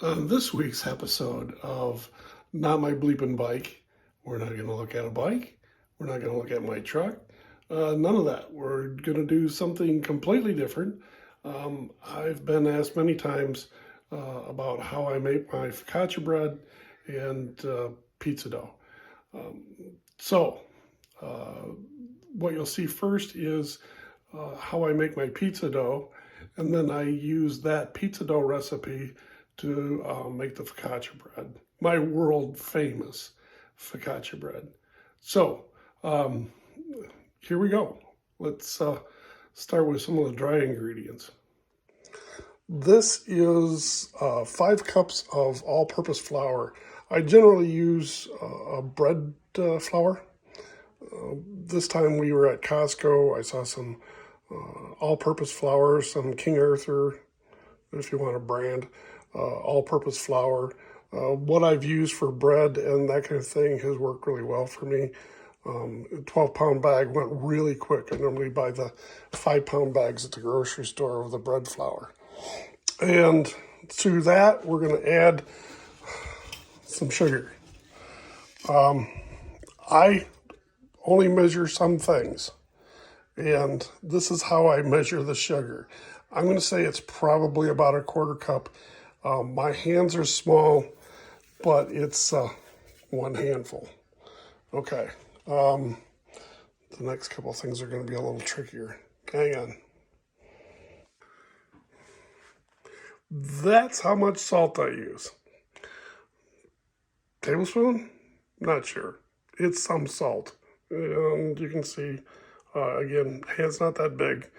On this week's episode of Not My Bleepin' Bike, we're not going to look at a bike. We're not going to look at my truck. None of that. We're going to do something completely different. I've been asked many times about how I make my focaccia bread and pizza dough. Um, so, what you'll see first is how I make my pizza dough, and then I use that pizza dough recipe to make the focaccia bread, my world famous focaccia bread. So here we go. Let's start with some of the dry ingredients. This is 5 cups of all-purpose flour. I generally use bread flour. This time we were at Costco. I saw some all-purpose flour, some King Arthur, if you want a brand, all-purpose flour. What I've used for bread and that kind of thing has worked really well for me. A 12-pound bag went really quick. I normally buy the 5-pound bags at the grocery store of the bread flour. And to that, we're going to add some sugar. I only measure some things, and this is how I measure the sugar. I'm going to say it's probably about a 1/4 cup. My hands are small, but it's 1 handful. Okay. The next couple things are going to be a little trickier. Hang on. That's how much salt I use. Tablespoon? Not sure. It's some salt. And you can see, again, hand's not that big.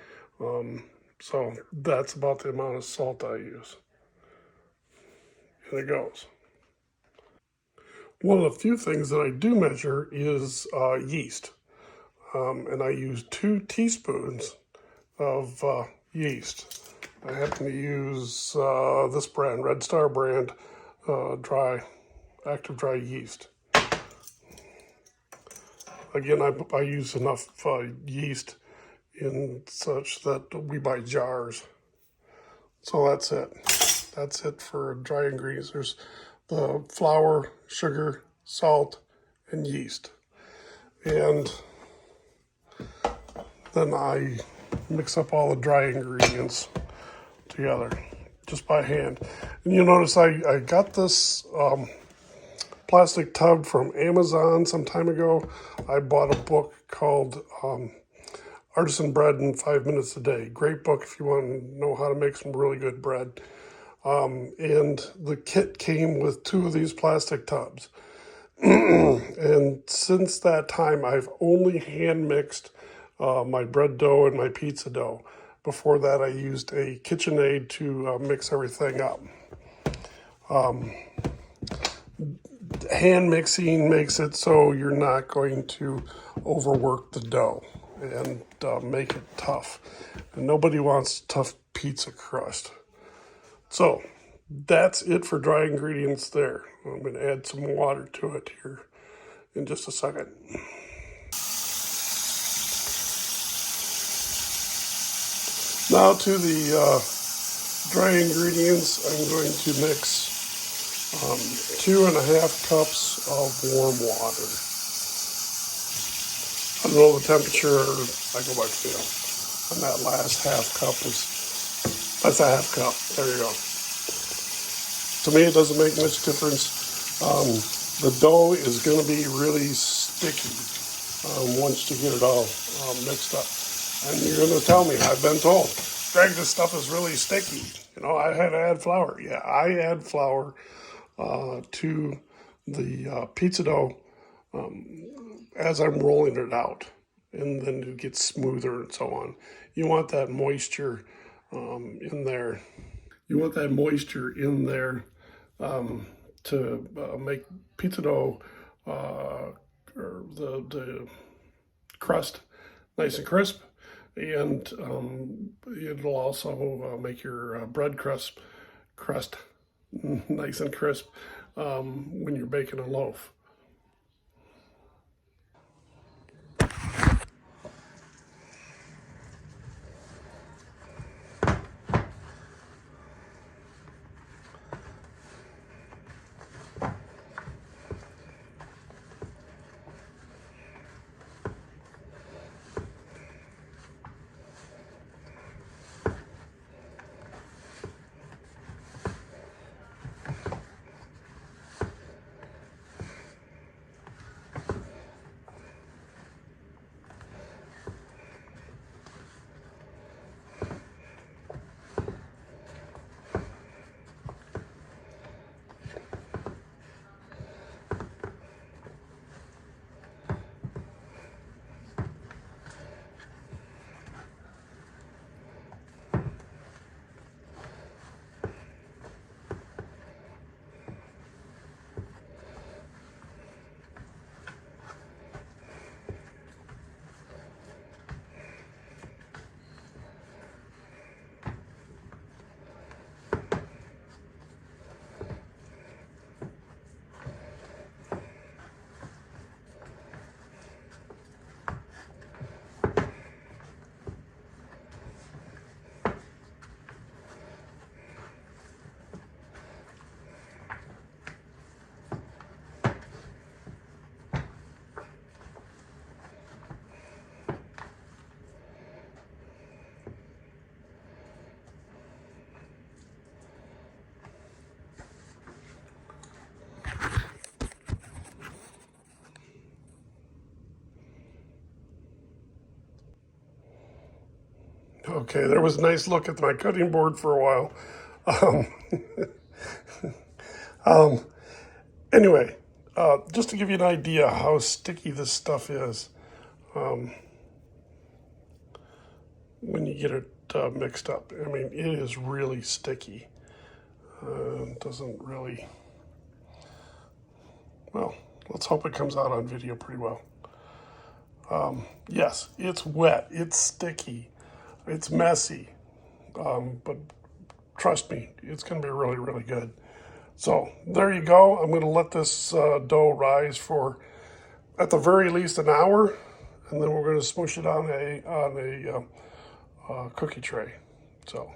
So that's about the amount of salt I use. And it goes. One of the few things that I do measure is yeast. And I use 2 teaspoons of yeast. I happen to use this brand, Red Star brand, active dry yeast. Again, I use enough yeast in such that we buy jars. So that's it. That's it for dry ingredients. There's the flour, sugar, salt, and yeast. And then I mix up all the dry ingredients together just by hand. And you'll notice I got this plastic tub from Amazon some time ago. I bought a book called Artisan Bread in 5 Minutes a Day. Great book if you want to know how to make some really good bread. And the kit came with 2 of these plastic tubs. And since that time, I've only hand mixed my bread dough and my pizza dough. Before that, I used a KitchenAid to mix everything up. Hand mixing makes it so you're not going to overwork the dough and make it tough. And nobody wants tough pizza crust. So that's it for dry ingredients there. I'm going to add some water to it here in just a second. Now to the dry ingredients, I'm going to mix 2.5 cups of warm water. I don't know the temperature, I go by feel. And that last half cup that's a half cup. There you go. To me, it doesn't make much difference. The dough is going to be really sticky once you get it all mixed up. And you're going to tell me, I've been told, Greg, this stuff is really sticky. You know, I had to add flour. Yeah, I add flour to the pizza dough as I'm rolling it out. And then it gets smoother and so on. You want that moisture in there. You want that moisture in there to make pizza dough or the crust nice and crisp, and it'll also make your bread crust nice and crisp when you're baking a loaf. Okay, there was a nice look at my cutting board for a while. Um, anyway, just to give you an idea how sticky this stuff is when you get it mixed up. I mean, it is really sticky. Doesn't really, well, let's hope it comes out on video pretty well. Yes, it's wet, it's sticky, it's messy, but trust me, it's going to be really, really good. So there you go. I'm going to let this dough rise for, at the very least, an hour, and then we're going to smoosh it on a cookie tray. So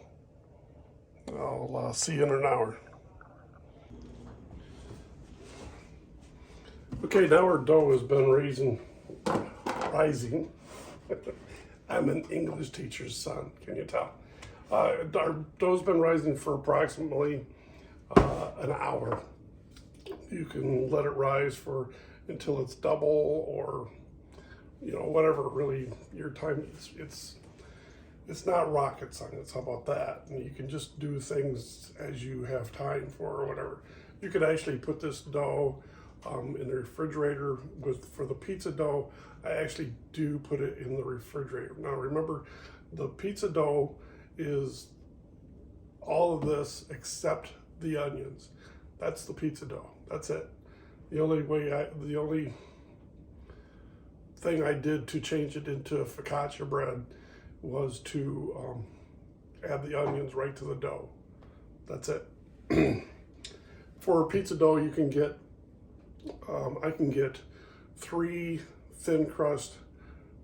I'll see you in an hour. Okay, now our dough has been rising. I'm an English teacher's son, can you tell? Our dough's been rising for approximately an hour. You can let it rise for until it's double, or whatever really your time is. It's not rocket science. How about that? And you can just do things as you have time for, or whatever. You could actually put this dough in the refrigerator. For the pizza dough, I actually do put it in the refrigerator. Now remember, the pizza dough is all of this except the onions. That's the pizza dough. That's it. The only thing I did to change it into a focaccia bread was to add the onions right to the dough. That's it. For pizza dough, you can get, I can get 3 thin crust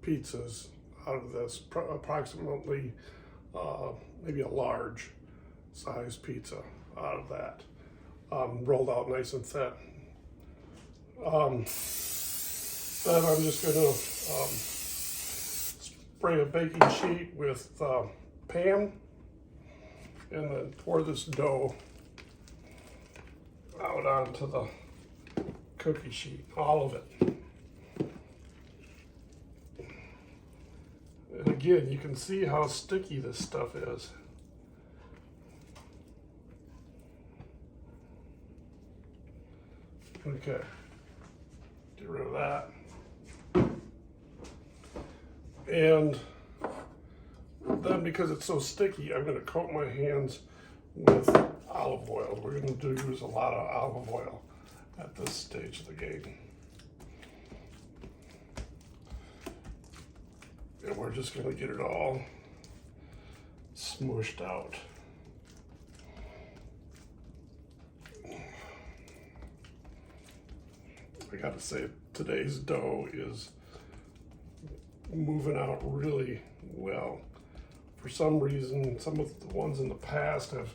pizzas out of this, approximately maybe a large size pizza out of that, rolled out nice and thin. Then I'm just going to spray a baking sheet with Pam, and then pour this dough out onto the cookie sheet, all of it. And again, you can see how sticky this stuff is. Okay, get rid of that. And then, because it's so sticky, I'm going to coat my hands with olive oil. We're going to use a lot of olive oil at this stage of the game. And we're just going to get it all smooshed out. I gotta say, today's dough is moving out really well. For some reason, some of the ones in the past have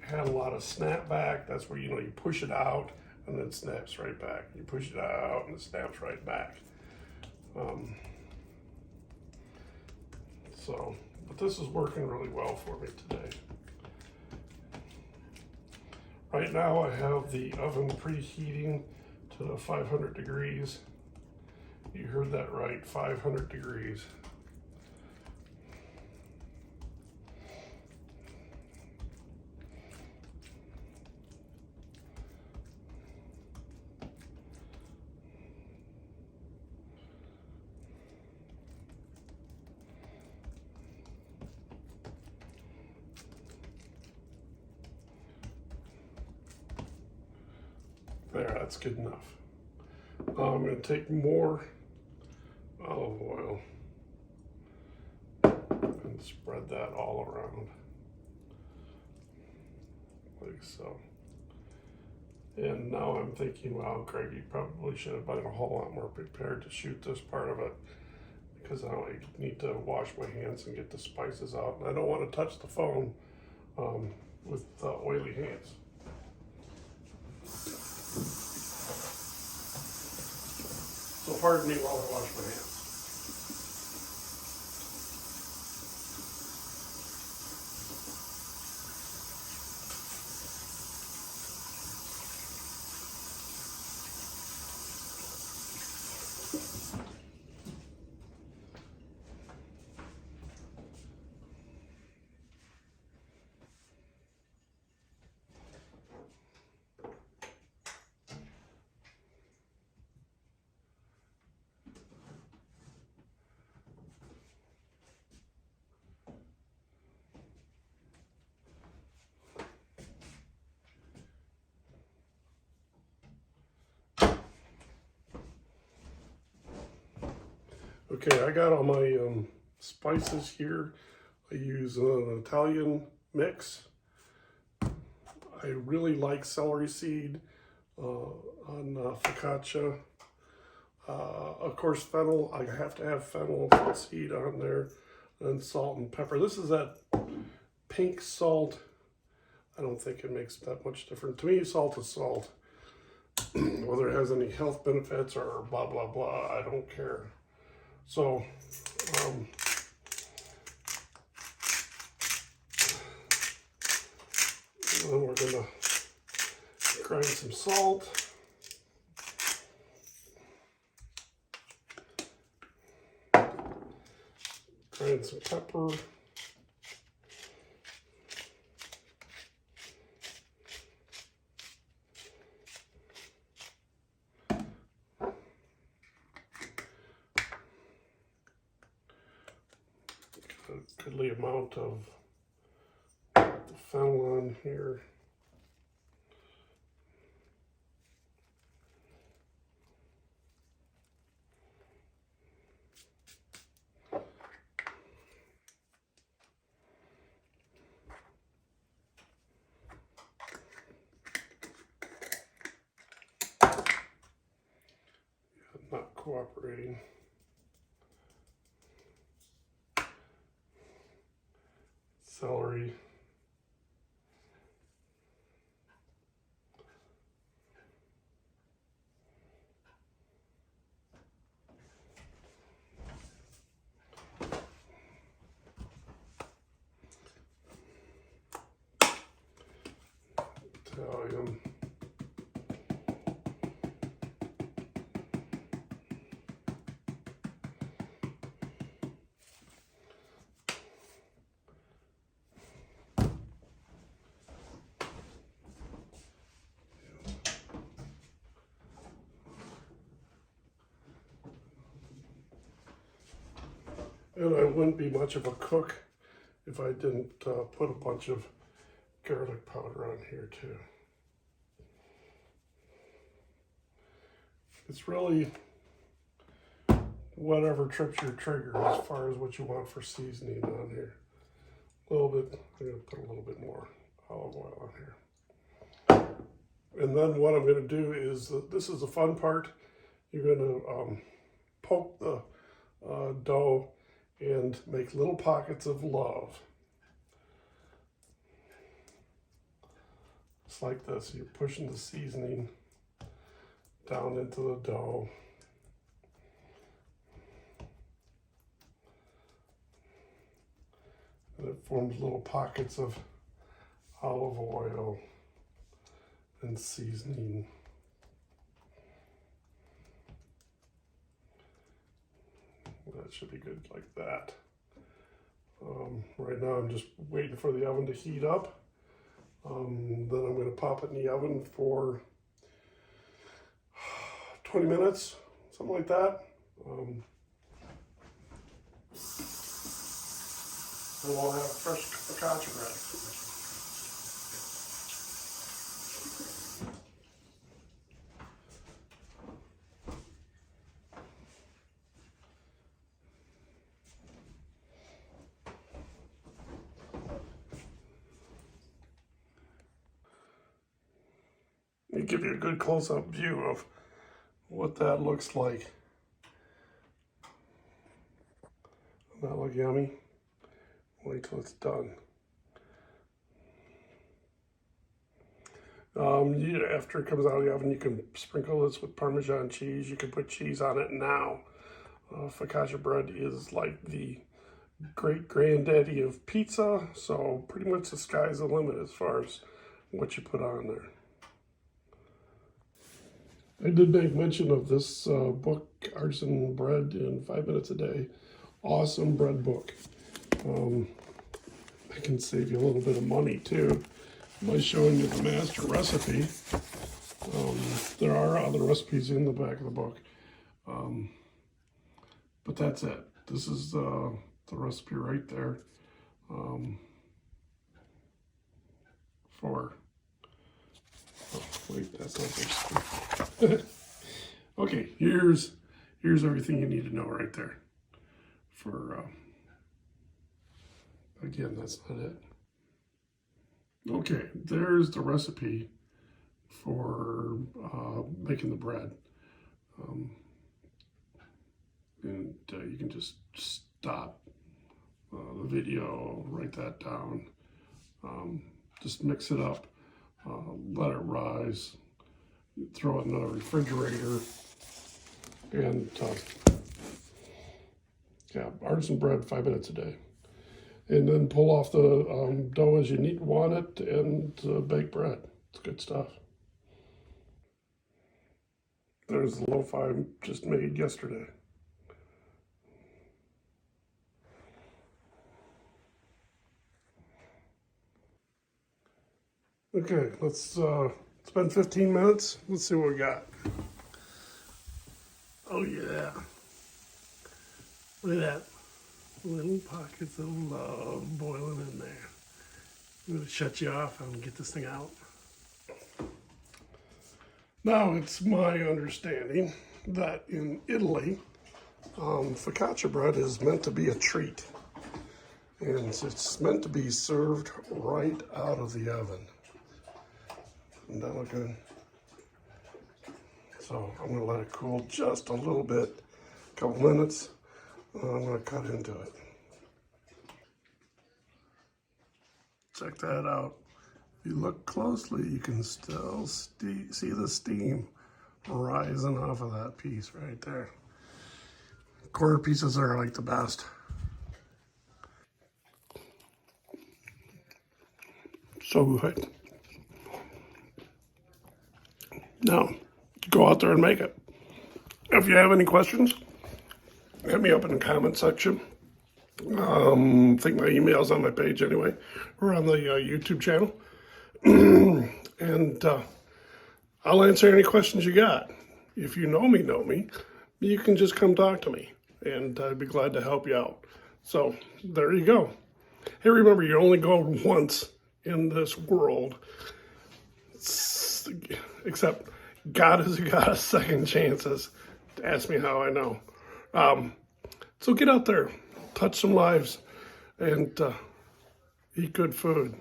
had a lot of snapback. That's where, you push it out and then it snaps right back. You push it out and it snaps right back. But this is working really well for me today. Right now I have the oven preheating to 500 degrees. You heard that right, 500 degrees. There, that's good enough. I'm going to take more olive oil and spread that all around, like so. And now I'm thinking, well, Craig, you probably should have been a whole lot more prepared to shoot this part of it, because I need to wash my hands and get the spices out. And I don't want to touch the phone with oily hands. So pardon me while I wash my hands. Okay, I got all my spices here. I use an Italian mix. I really like celery seed on focaccia. Of course, fennel. I have to have fennel seed on there, and salt and pepper. This is that pink salt. I don't think it makes that much difference. To me, salt is salt. Whether it has any health benefits or blah, blah, blah, I don't care. So, then we're gonna grind some salt. Grind some pepper. A goodly amount of the fennel on here. Not cooperating. Celery. Italian. And I wouldn't be much of a cook if I didn't put a bunch of garlic powder on here too. It's really whatever trips your trigger as far as what you want for seasoning on here. A little bit, I'm gonna put a little bit more olive oil on here. And then what I'm gonna do is, this is the fun part, you're gonna poke the dough and make little pockets of love. It's like this, you're pushing the seasoning down into the dough. And it forms little pockets of olive oil and seasoning. That should be good like that. Right now I'm just waiting for the oven to heat up. Then I'm going to pop it in the oven for 20 minutes, something like that. And we'll have fresh focaccia bread. Let me give you a good close-up view of what that looks like. Doesn't that look yummy? Wait till it's done. After it comes out of the oven, you can sprinkle this with Parmesan cheese. You can put cheese on it now. Focaccia bread is like the great granddaddy of pizza, so pretty much the sky's the limit as far as what you put on there. I did make mention of this book, Artisan Bread in 5 Minutes a Day. Awesome bread book. I can save you a little bit of money too by showing you the master recipe. There are other recipes in the back of the book. But that's it. This is the recipe right there for... Oh, wait, that's not there. Okay, here's everything you need to know right there. for, again, that's not it. Okay, there's the recipe for making the bread. And you can just stop the video, write that down, just mix it up, let it rise, throw it in the refrigerator, and yeah, artisan bread, 5 minutes a day. And then pull off the dough as you want it and bake bread. It's good stuff. There's the loaf I just made yesterday. Okay, let's spend 15 minutes. Let's see what we got. Oh yeah. Look at that. Little pockets of love boiling in there. I'm gonna shut you off and get this thing out. Now it's my understanding that in Italy, focaccia bread is meant to be a treat. And it's meant to be served right out of the oven. Doesn't that look good? So I'm gonna let it cool just a little bit, a couple minutes. I'm gonna cut into it. Check that out. If you look closely, you can still see the steam rising off of that piece right there. Quarter pieces are like the best. So good. Now, go out there and make it. If you have any questions, hit me up in the comment section. I think my email's on my page anyway, or on the YouTube channel. And I'll answer any questions you got. If you know me, you can just come talk to me, and I'd be glad to help you out. So there you go. Hey, remember, you only go once in this world, except God has got second chances. Ask me how I know. So get out there, touch some lives, and eat good food.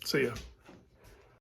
See ya.